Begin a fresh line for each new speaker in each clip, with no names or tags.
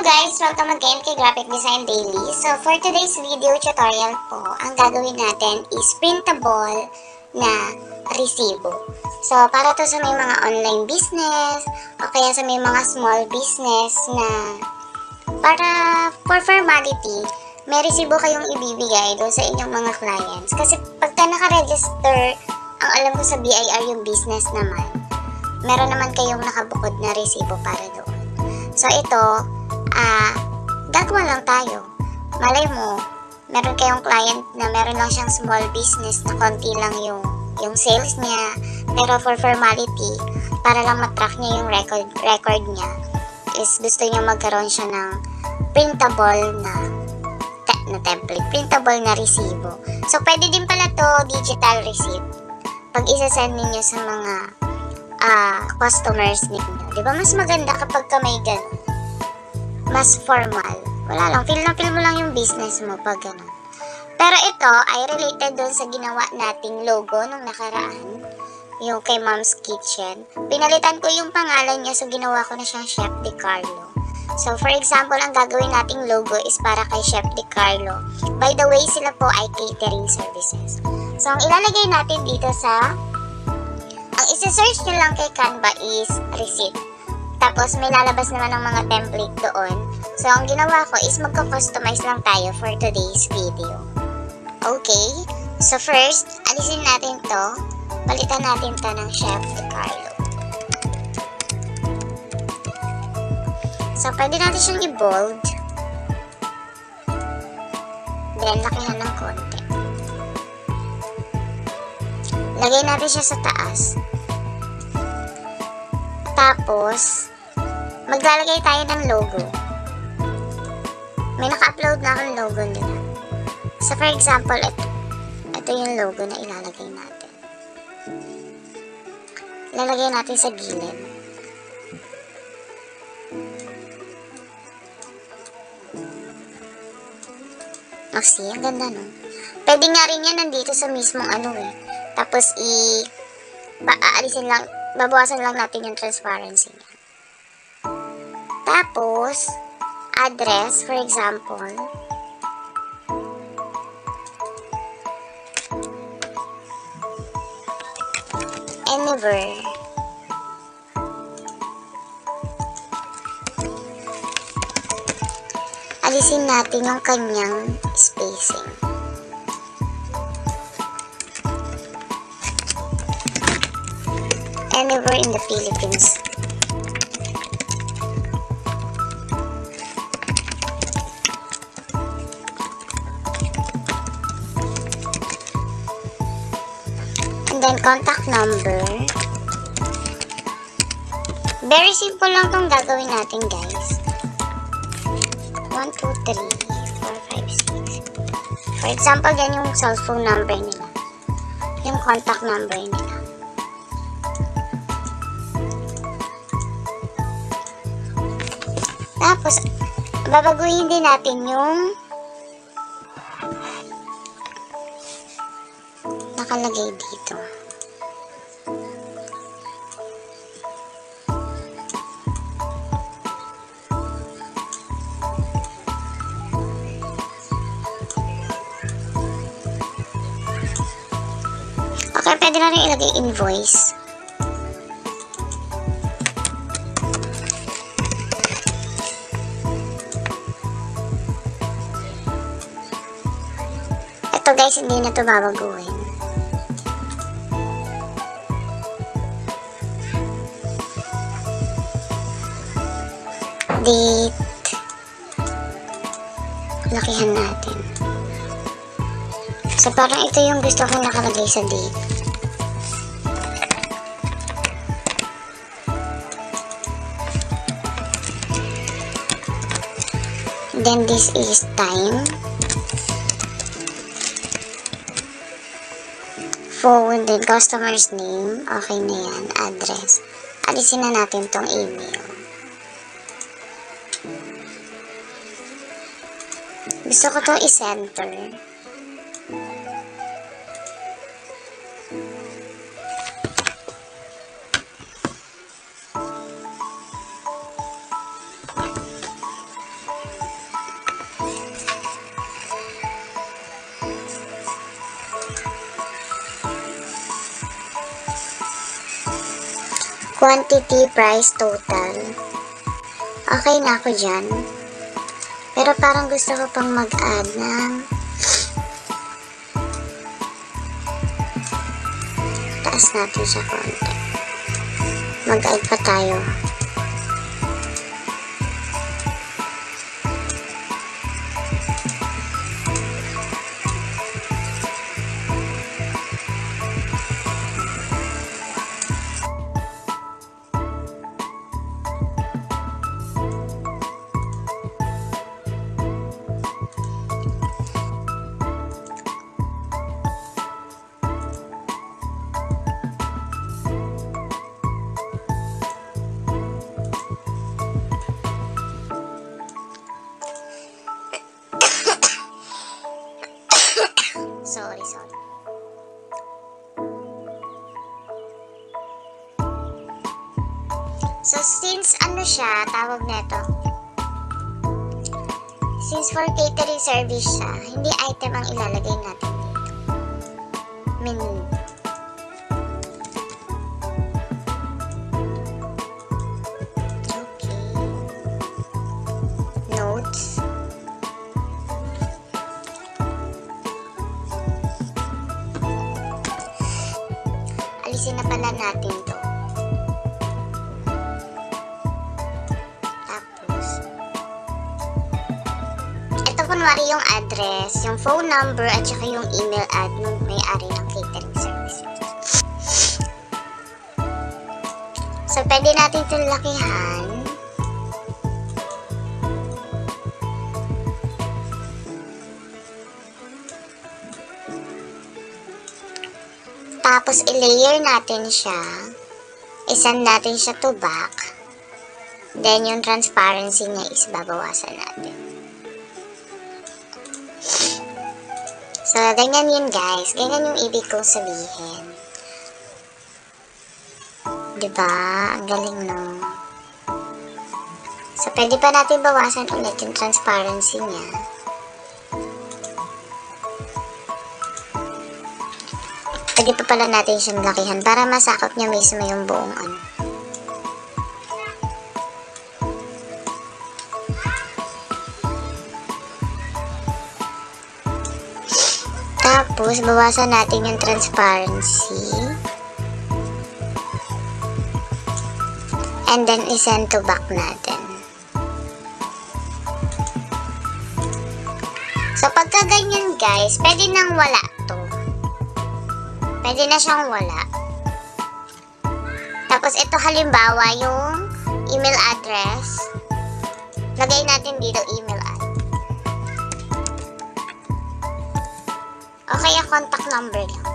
guys! Welcome again kay Graphic Design Daily. So, for today's video tutorial po, ang gagawin natin is printable na resibo. So, para to sa may mga online business o kaya sa may mga small business na para for formality, may resibo kayong ibibigay doon sa inyong mga clients. Kasi pagka naka-register, ang alam ko sa BIR yung business naman, meron naman kayong nakabukod na resibo para doon. So, ito, gagawa lang tayo. Malay mo, meron kayong client na meron lang siyang small business na konti lang yung sales niya, pero for formality, para lang matrack niya yung record niya, is gusto niya magkaroon siya ng printable na template, printable na resibo. So, pwede din pala to digital receipt pag isa-send ninyo sa mga customers ninyo. Diba mas maganda kapag may ganun? Mas formal. Wala lang, feel mo lang yung business mo pag ganun. Pero ito ay related doon sa ginawa nating logo nung nakaraan, yung kay Mom's Kitchen. Pinalitan ko yung pangalan niya, so ginawa ko na siyang Chef De Carlo. So for example, ang gagawin nating logo is para kay Chef De Carlo. By the way, sila po ay catering services. So ang ilalagay natin dito ang isa-search nyo lang kay Canva is receipt. Tapos, may lalabas naman ng mga template doon. So, ang ginawa ko is magka-customize lang tayo for today's video. Okay? So, first, alisin natin to. Palitan natin to ng Chef De Carlo. So, pwede natin siyang i-bold. Then, lakihan ng konti. Lagay natin siya sa taas. Tapos, maglalagay tayo ng logo. May naka-upload na akong logo nila. So, for example, ito yung logo na ilalagay natin. Ilalagay natin sa gilid. Oh, see? Ang ganda, no? Pwede nga rin yan nandito sa mismong Tapos, babawasan lang natin yung transparency niya. Tapos, address, for example, anywhere. Alisin natin yung kanyang spacing. Anywhere in the Philippines. And then contact number. Very simple lang tong gagawin natin, guys. 1, 2, 3, 4, 5, 6. For example, yan yung cellphone number nila. Yung contact number nila. Tapos, babaguhin din natin yung nakalagay dito. Okay, pwede na rin ilagay invoice. Ito guys, hindi na ito babaguhin. Date. Lakihan natin. So parang ito yung gusto kong nakalagay sa date. Then this is time. Phone, then customer's name. Okay na yan. Address. Alisin na natin tong email. Gusto ko to i-center. quantity, price, total. Okay na ako dyan. Pero parang gusto ko pang mag-add ng taas natin siya konti. Mag-add pa tayo. Sorry. So, since ano siya, tawag neto, since for catering service siya, hindi item ang ilalagay natin dito. Menu. Okay. Notes. Alisin na pala natin to. Tapos, ito kunwari yung address, yung phone number, at saka yung email ad ng may-ari ng catering services. So, pwede natin ito lakihan. Tapos, i-layer natin siya. I-send natin siya to back. Then, yung transparency niya is babawasan natin. So, ganyan yun guys. Ganyan yung ibig kong sabihin. Diba? Ang galing no? So, pwede pa natin bawasan ulit yung transparency niya. Pwede pa pala natin siyang lakihan para masakop niya mismo yung buong ano. Tapos, bawasan natin yung transparency. And then, i-send to back natin. So, pagka ganyan guys, pwede nang wala to. Pwede na siyang wala. Tapos, ito halimbawa yung email address. Lagay natin dito email address. Okay, contact number lang.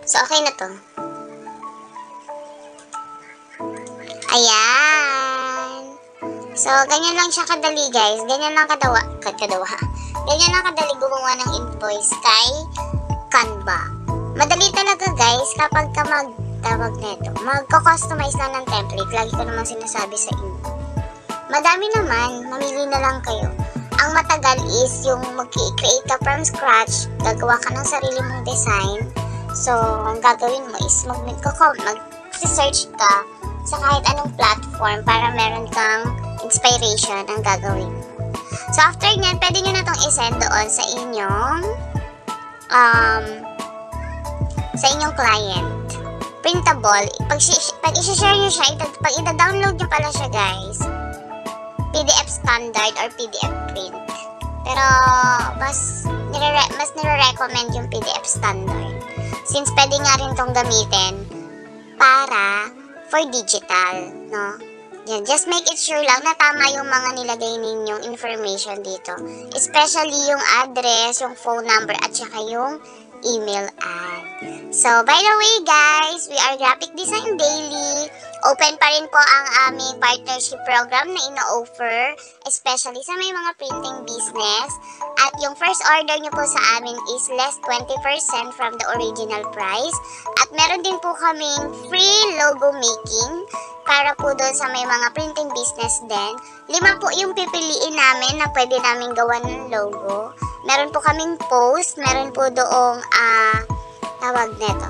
So, okay na to. Ayan. So, ganyan lang siya kadali, guys. Ganyan lang kadawa. Ganyan lang kadali gumawa ng invoice kay Canva. Madali talaga, guys, kapag ka tawag neto, magko-customize na ng template. Lagi ko naman sinasabi sa inyo. Madami naman, mamili na lang kayo. Ang matagal is yung mag-create ka from scratch, gagawa ka ng sarili mong design. So, ang gagawin mo is mag-search ka sa kahit anong platform para meron kang inspiration ang gagawin mo. So, after nyan, pwede nyo na itong isend doon sa inyong client. Printable. Pag i-share nyo siya, pag i-download nyo pala siya, guys, PDF standard or PDF print. Pero, mas nire-recommend yung PDF standard. Since pwede nga rin itong gamitin para for digital, no? Yan, just make it sure lang na tama yung mga nilagay ninyong information dito. Especially yung address, yung phone number, at saka yung email ad. So, by the way guys, we are Graphic Design Daily. Open pa rin po ang aming partnership program na ino-offer, especially sa may mga printing business. At yung first order nyo po sa amin is less 20% from the original price. At meron din po kaming free logo making para po doon sa may mga printing business din. 5 po yung pipiliin namin na pwede namin gawan ng logo. meron po kaming post, meron po doong, tawag neto,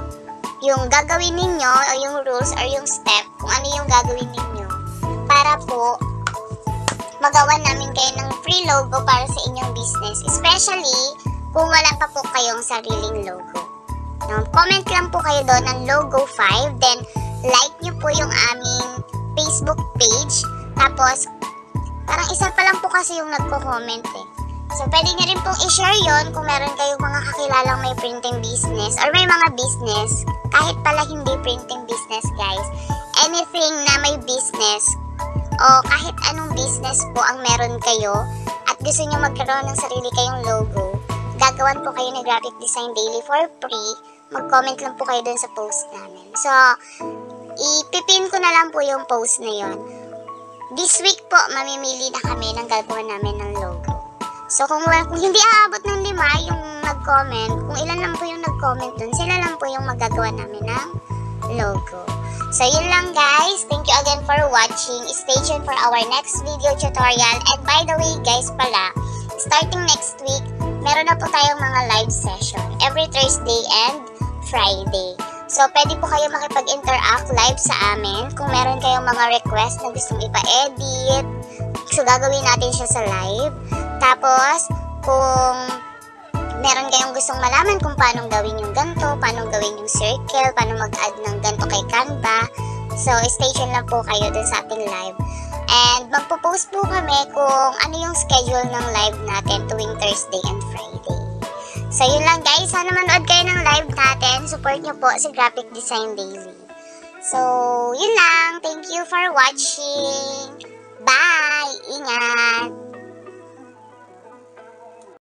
yung gagawin ninyo, o yung rules, or yung step, kung ano yung gagawin ninyo, para po, magawa namin kayo ng free logo para sa inyong business, especially, kung wala pa po kayong sariling logo. No? Comment lang po kayo doon ng logo 5, then, like nyo po yung aming Facebook page, tapos, parang isa pa lang po kasi yung nagko-comment eh. So, pwede nyo rin pong i-share yon kung meron kayong mga kakilalang may printing business or may mga business, kahit pala hindi printing business guys, anything na may business o kahit anong business po ang meron kayo at gusto nyo magkaroon ng sarili kayong logo, gagawan po kayo ng Graphic Design Daily for free. Mag-comment lang po kayo dun sa post namin. So, ipipin ko na lang po yung post na yon. This week po, mamimili na kami ng gagawa namin ng logo. So, kung hindi aabot ng 5 yung nag-comment, kung ilan lang po yung nag-comment dun, sila lang po yung magagawa namin ng logo. So, yun lang guys. Thank you again for watching. Stay tuned for our next video tutorial. And by the way guys pala, starting next week, meron na po tayong mga live session every Thursday and Friday. So, pwede po kayo makipag-interact live sa amin. Kung meron kayong mga request na gustong ipa-edit, so gagawin natin siya sa live. Tapos, kung meron kayong gustong malaman kung paano gawin yung ganito, paano gawin yung circle, paano mag-add ng ganito kay Canva, so stay tuned lang po kayo dun sa ating live. And magpo-post po kami kung ano yung schedule ng live natin tuwing Thursday and Friday. So yun lang guys, sana manood kayo ng live natin. Support nyo po si Graphic Design Daily. So yun lang, thank you for watching. Bye! Ingat!